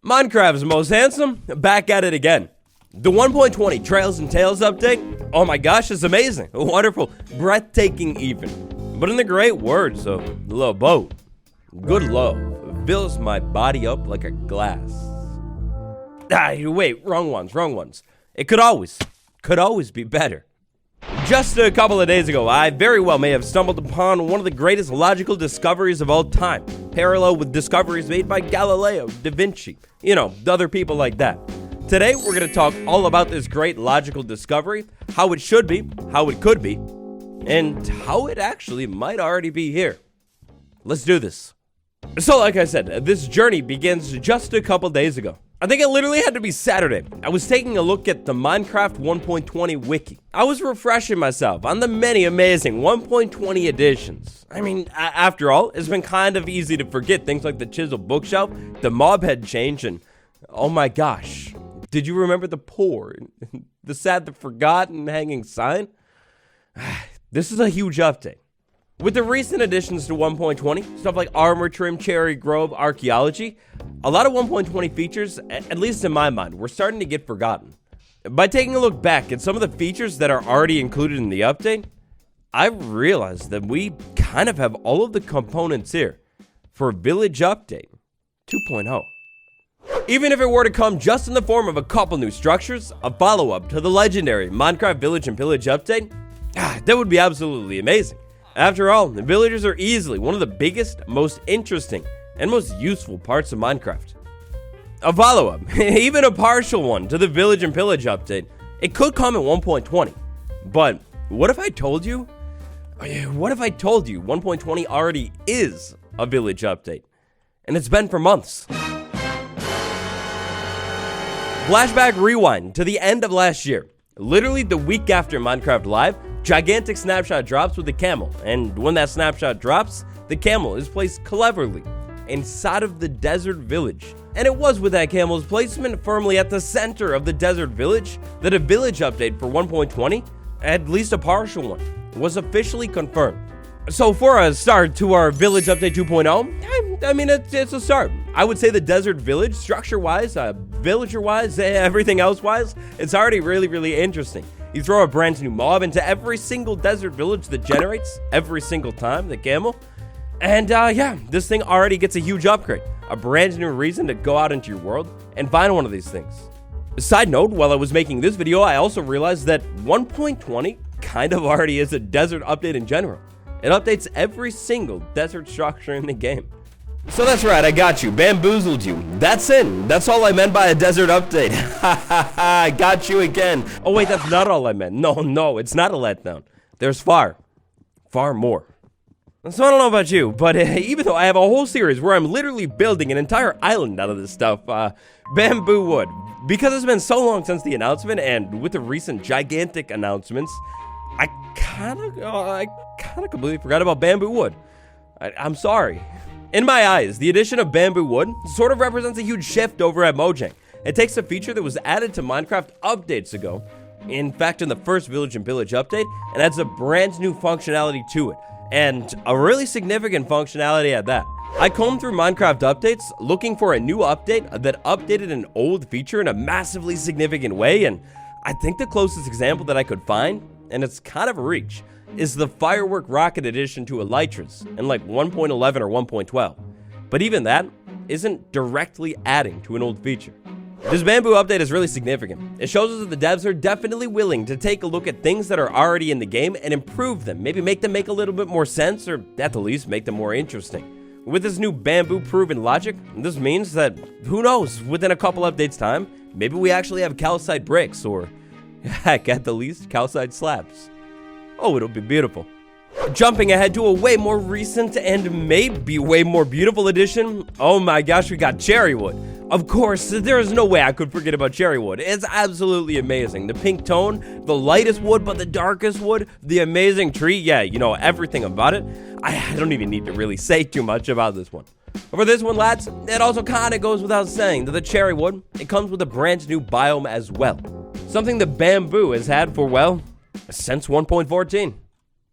Minecraft's most handsome, back at it again. The 1.20 Trails and Tales update, oh my gosh, it's amazing, wonderful, breathtaking even. But in the great words of the little boat, good love fills my body up like a glass. Wait, wrong ones. It could always be better. Just a couple of days ago, I very well may have stumbled upon one of the greatest logical discoveries of all time, parallel with discoveries made by Galileo, Da Vinci, other people like that. Today, we're going to talk all about this great logical discovery, how it should be, how it could be, and how it actually might already be here. Let's do this. So, like I said, this journey begins just a couple days ago. I think it literally had to be Saturday. I was taking a look at the Minecraft 1.20 wiki. I was refreshing myself on the many amazing 1.20 editions. I mean, after all, it's been kind of easy to forget things like the chisel bookshelf, the mob head change, and oh my gosh, did you remember the poor, the sad, the forgotten hanging sign? This is a huge update. With the recent additions to 1.20, stuff like Armor Trim, Cherry Grove, Archaeology, a lot of 1.20 features, at least in my mind, were starting to get forgotten. By taking a look back at some of the features that are already included in the update, I realized that we kind of have all of the components here for Village Update 2.0. Even if it were to come just in the form of a couple new structures, a follow-up to the legendary Minecraft Village and Pillage update, that would be absolutely amazing. After all, the villagers are easily one of the biggest, most interesting, and most useful parts of Minecraft. A follow-up, even a partial one to the Village and Pillage update, it could come at 1.20. But what if I told you 1.20 already is a Village update? And it's been for months. Flashback rewind to the end of last year. Literally the week after Minecraft Live, gigantic snapshot drops with the camel, and when that snapshot drops, the camel is placed cleverly inside of the desert village. And it was with that camel's placement firmly at the center of the desert village that a village update for 1.20, at least a partial one, was officially confirmed. So for a start to our village update 2.0, I mean, it's a start. I would say the desert village, structure-wise, villager-wise, everything else-wise, it's already really, really interesting. You throw a brand new mob into every single desert village that generates every single time, the camel. And this thing already gets a huge upgrade. A brand new reason to go out into your world and find one of these things. Side note, while I was making this video, I also realized that 1.20 kind of already is a desert update in general. It updates every single desert structure in the game. So that's right, I got you, bamboozled you. That's it, that's all I meant by a desert update. I got you again. Oh wait, that's not all I meant. No, it's not a letdown. There's far more. So I don't know about you, but even though I have a whole series where I'm literally building an entire island out of this stuff, bamboo wood, because it's been so long since the announcement, and with the recent gigantic announcements, I kind of completely forgot about bamboo wood. I'm sorry. In my eyes, the addition of bamboo wood sort of represents a huge shift over at Mojang. It takes a feature that was added to Minecraft updates ago, in fact in the first Village and Pillage update, and adds a brand new functionality to it, and a really significant functionality at that. I combed through Minecraft updates looking for a new update that updated an old feature in a massively significant way, and I think the closest example that I could find, and it's kind of a reach, is the Firework Rocket addition to Elytras in like 1.11 or 1.12. But even that isn't directly adding to an old feature. This bamboo update is really significant. It shows us that the devs are definitely willing to take a look at things that are already in the game and improve them, maybe make them make a little bit more sense, or at the least make them more interesting. With this new bamboo proven logic, this means that, who knows, within a couple updates time, maybe we actually have calcite bricks, or heck, at the least, calcite slabs. Oh, it'll be beautiful. Jumping ahead to a way more recent and maybe way more beautiful addition, oh my gosh, we got cherrywood. Of course, there is no way I could forget about cherrywood. It's absolutely amazing. The pink tone, the lightest wood but the darkest wood, the amazing tree, everything about it. I don't even need to really say too much about this one. For this one, lads, it also kind of goes without saying that the cherrywood, it comes with a brand new biome as well. Something the bamboo has had for, well, since 1.14.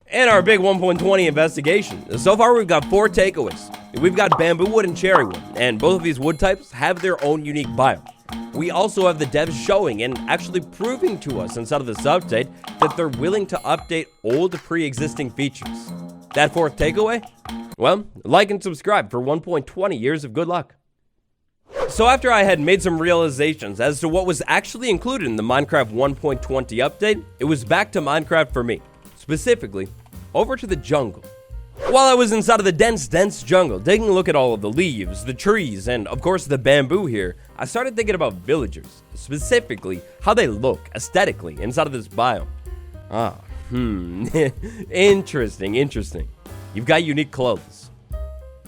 And our big 1.20 investigation. So far, we've got 4 takeaways. We've got bamboo wood and cherry wood, and both of these wood types have their own unique biome. We also have the devs showing and actually proving to us inside of this update that they're willing to update old pre-existing features. That 4th takeaway? Well, like and subscribe for 1.20 years of good luck. So after I had made some realizations as to what was actually included in the Minecraft 1.20 update, it was back to Minecraft for me. Specifically, over to the jungle. While I was inside of the dense jungle, taking a look at all of the leaves, the trees, and of course the bamboo here, I started thinking about villagers, specifically how they look aesthetically inside of this biome. Interesting. You've got unique clothes.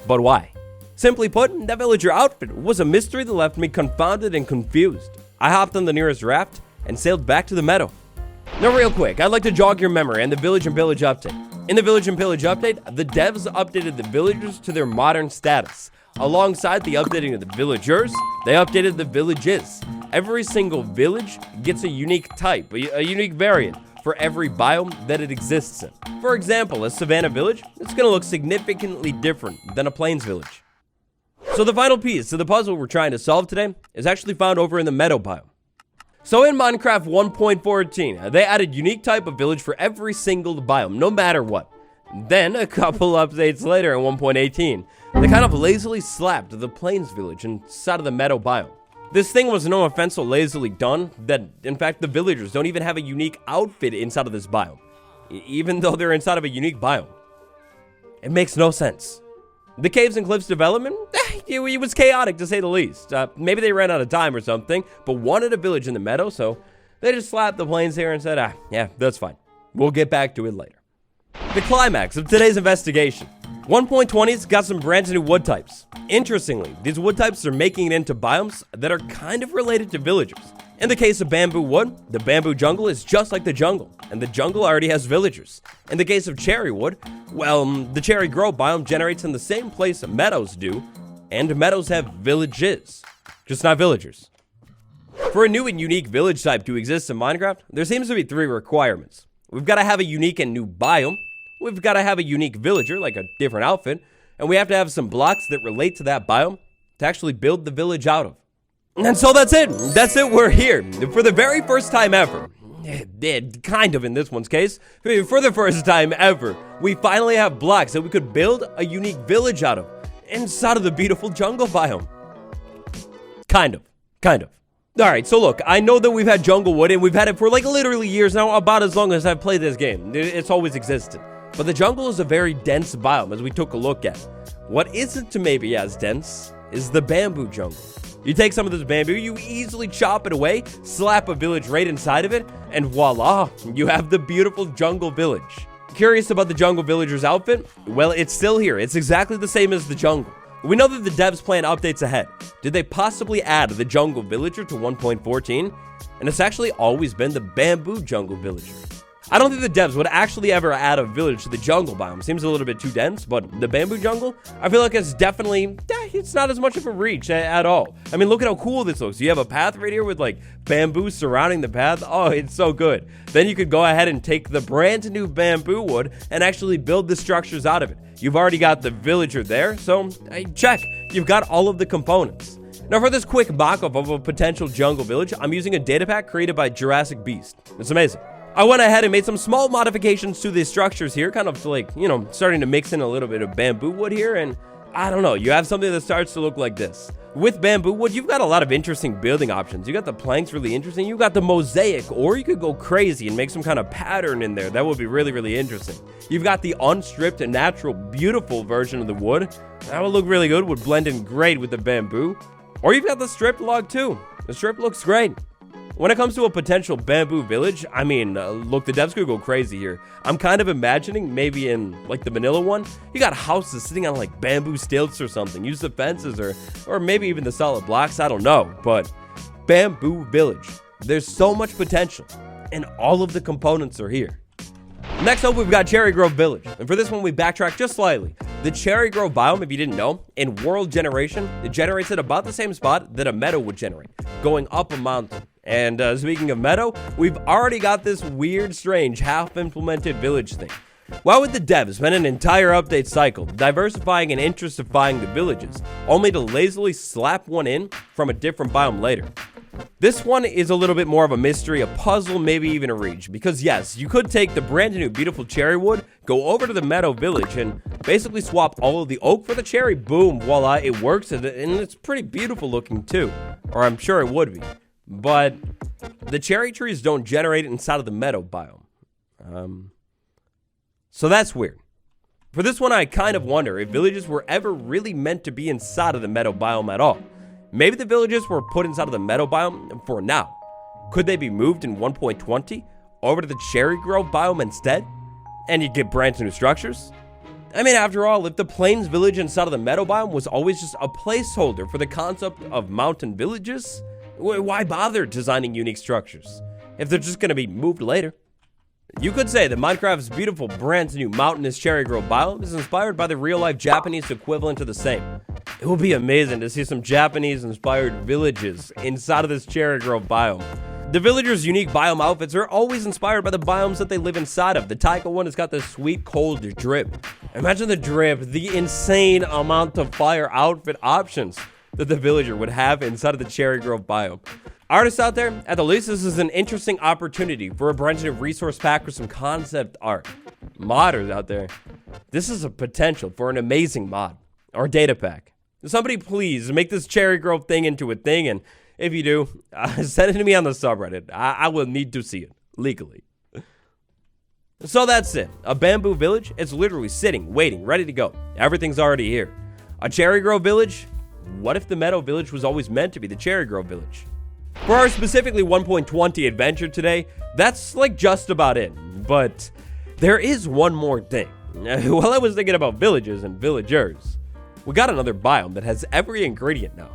But why? Simply put, that villager outfit was a mystery that left me confounded and confused. I hopped on the nearest raft and sailed back to the meadow. Now real quick, I'd like to jog your memory on the Village and Pillage update. In the Village and Pillage update, the devs updated the villagers to their modern status. Alongside the updating of the villagers, they updated the villages. Every single village gets a unique type, a unique variant for every biome that it exists in. For example, a savanna village, it's gonna look significantly different than a plains village. So the final piece to the puzzle we're trying to solve today is actually found over in the meadow biome. So in Minecraft 1.14, they added unique type of village for every single biome, no matter what. Then, a couple updates later in 1.18, they kind of lazily slapped the plains village inside of the meadow biome. This thing was no offense so lazily done that, in fact, the villagers don't even have a unique outfit inside of this biome, even though they're inside of a unique biome. It makes no sense. The caves and cliffs development, it was chaotic to say the least. Maybe they ran out of time or something, but wanted a village in the meadow, so they just slapped the plains here and said, yeah, that's fine. We'll get back to it later. The climax of today's investigation. 1.20's got some brand new wood types. Interestingly, these wood types are making it into biomes that are kind of related to villagers. In the case of bamboo wood, the bamboo jungle is just like the jungle, and the jungle already has villagers. In the case of cherry wood, well, the cherry grove biome generates in the same place meadows do, and meadows have villages, just not villagers. For a new and unique village type to exist in Minecraft, there seems to be 3 requirements. We've got to have a unique and new biome, we've got to have a unique villager, like a different outfit, and we have to have some blocks that relate to that biome to actually build the village out of. And so that's it, we're here, for the very first time ever, kind of in this one's case, for the first time ever, we finally have blocks that we could build a unique village out of, inside of the beautiful jungle biome. Kind of. Alright, so look, I know that we've had jungle wood, and we've had it for like literally years now, about as long as I've played this game. It's always existed. But the jungle is a very dense biome, as we took a look at. What isn't maybe as dense is the bamboo jungle. You take some of this bamboo, you easily chop it away, slap a village right inside of it, and voila, you have the beautiful jungle village. Curious about the jungle villager's outfit? Well, it's still here. It's exactly the same as the jungle. We know that the devs plan updates ahead. Did they possibly add the jungle villager to 1.14? And it's actually always been the bamboo jungle villager. I don't think the devs would actually ever add a village to the jungle biome. Seems a little bit too dense, but the bamboo jungle, I feel like it's definitely, it's not as much of a reach at all. I mean, look at how cool this looks. You have a path right here with like bamboo surrounding the path. Oh, it's so good. Then you could go ahead and take the brand new bamboo wood and actually build the structures out of it. You've already got the villager there, so check. You've got all of the components. Now for this quick mock-up of a potential jungle village, I'm using a data pack created by Jurassic Beast. It's amazing. I went ahead and made some small modifications to the structures here, kind of like, starting to mix in a little bit of bamboo wood here, and I don't know, you have something that starts to look like this. With bamboo wood, you've got a lot of interesting building options. You got the planks really interesting, you got the mosaic, or you could go crazy and make some kind of pattern in there. That would be really, really interesting. You've got the unstripped and natural, beautiful version of the wood. That would look really good, would blend in great with the bamboo. Or you've got the stripped log too. The strip looks great. When it comes to a potential bamboo village, I mean, look, the devs could go crazy here. I'm kind of imagining maybe in like the vanilla one, you got houses sitting on like bamboo stilts or something. Use the fences or maybe even the solid blocks. I don't know, but bamboo village. There's so much potential and all of the components are here. Next up, we've got Cherry Grove Village. And for this one, we backtrack just slightly. The Cherry Grove biome, if you didn't know, in world generation, it generates at about the same spot that a meadow would generate, going up a mountain. And speaking of meadow, we've already got this weird, strange, half-implemented village thing. Why would the devs spend an entire update cycle diversifying and intensifying the villages, only to lazily slap one in from a different biome later? This one is a little bit more of a mystery, a puzzle, maybe even a reach, because yes, you could take the brand new beautiful cherry wood, go over to the meadow village, and basically swap all of the oak for the cherry. Boom, voila, it works, and it's pretty beautiful looking too, or I'm sure it would be. But the cherry trees don't generate inside of the meadow biome. So that's weird. For this one, I kind of wonder if villages were ever really meant to be inside of the meadow biome at all. Maybe the villages were put inside of the meadow biome for now. Could they be moved in 1.20 over to the cherry grove biome instead? And you get brand new structures? I mean, after all, if the plains village inside of the meadow biome was always just a placeholder for the concept of mountain villages, why bother designing unique structures if they're just going to be moved later? You could say that Minecraft's beautiful brand new mountainous cherry grove biome is inspired by the real-life Japanese equivalent to the same. It will be amazing to see some Japanese-inspired villages inside of this cherry grove biome. The villagers' unique biome outfits are always inspired by the biomes that they live inside of. The Taika one has got this sweet cold drip. Imagine the drip, the insane amount of fire outfit options that the villager would have inside of the cherry grove biome. Artists out there, at the least this is an interesting opportunity for a brand new resource pack or some concept art. Modders out there, this is a potential for an amazing mod or data pack. Somebody please make this cherry grove thing into a thing, and if you do, send it to me on the subreddit. I will need to see it legally. So that's it. A bamboo village, it's literally sitting, waiting, ready to go. Everything's already here. A cherry grove village? What if the meadow village was always meant to be the cherry grove village? For our specifically 1.20 adventure today, that's like just about it. But there is one more thing. While I was thinking about villages and villagers, we got another biome that has every ingredient now.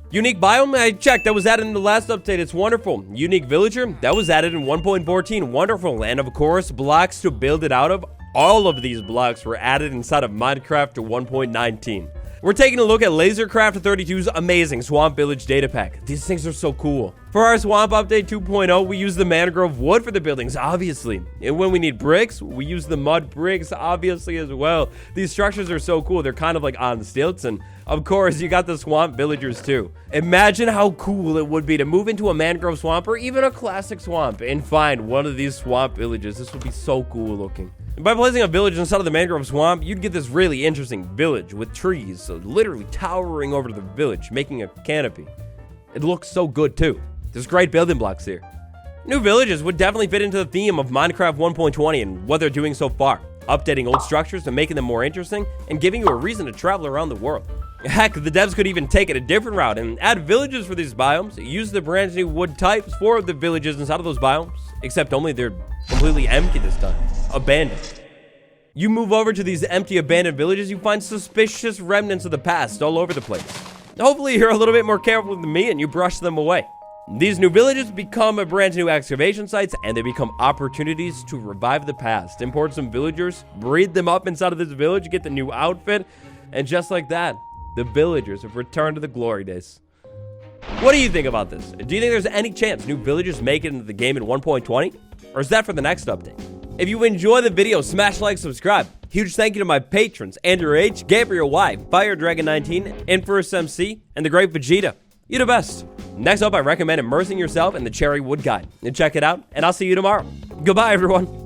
Unique biome, I checked, that was added in the last update, it's wonderful. Unique villager, that was added in 1.14, wonderful. And of course, blocks to build it out of. All of these blocks were added inside of Minecraft 1.19. We're taking a look at Lasercraft 32's amazing Swamp Village data pack. These things are so cool. For our Swamp Update 2.0, we use the mangrove wood for the buildings, obviously. And when we need bricks, we use the mud bricks, obviously, as well. These structures are so cool. They're kind of like on stilts. And of course, you got the swamp villagers too. Imagine how cool it would be to move into a mangrove swamp or even a classic swamp and find one of these swamp villages. This would be so cool looking. And by placing a village inside of the mangrove swamp, you'd get this really interesting village with trees, so literally towering over the village, making a canopy. It looks so good too. There's great building blocks here. New villages would definitely fit into the theme of Minecraft 1.20 and what they're doing so far, updating old structures and making them more interesting and giving you a reason to travel around the world. Heck, the devs could even take it a different route and add villages for these biomes, use the brand new wood types for the villages inside of those biomes, except only they're completely empty this time. Abandoned. You move over to these empty abandoned villages, you find suspicious remnants of the past all over the place. Hopefully you're a little bit more careful than me and you brush them away. These new villages become a brand new excavation sites and they become opportunities to revive the past. Import some villagers, breed them up inside of this village, get the new outfit, and just like that, the villagers have returned to the glory days. What do you think about this? Do you think there's any chance new villagers make it into the game in 1.20? Or is that for the next update? If you enjoy the video, smash like, subscribe. Huge thank you to my patrons, Andrew H, Gabriel Y, Fire Dragon 19, Inferus MC, and the Great Vegeta. You're the best. Next up, I recommend immersing yourself in the Cherry Wood Guide. And check it out, and I'll see you tomorrow. Goodbye, everyone.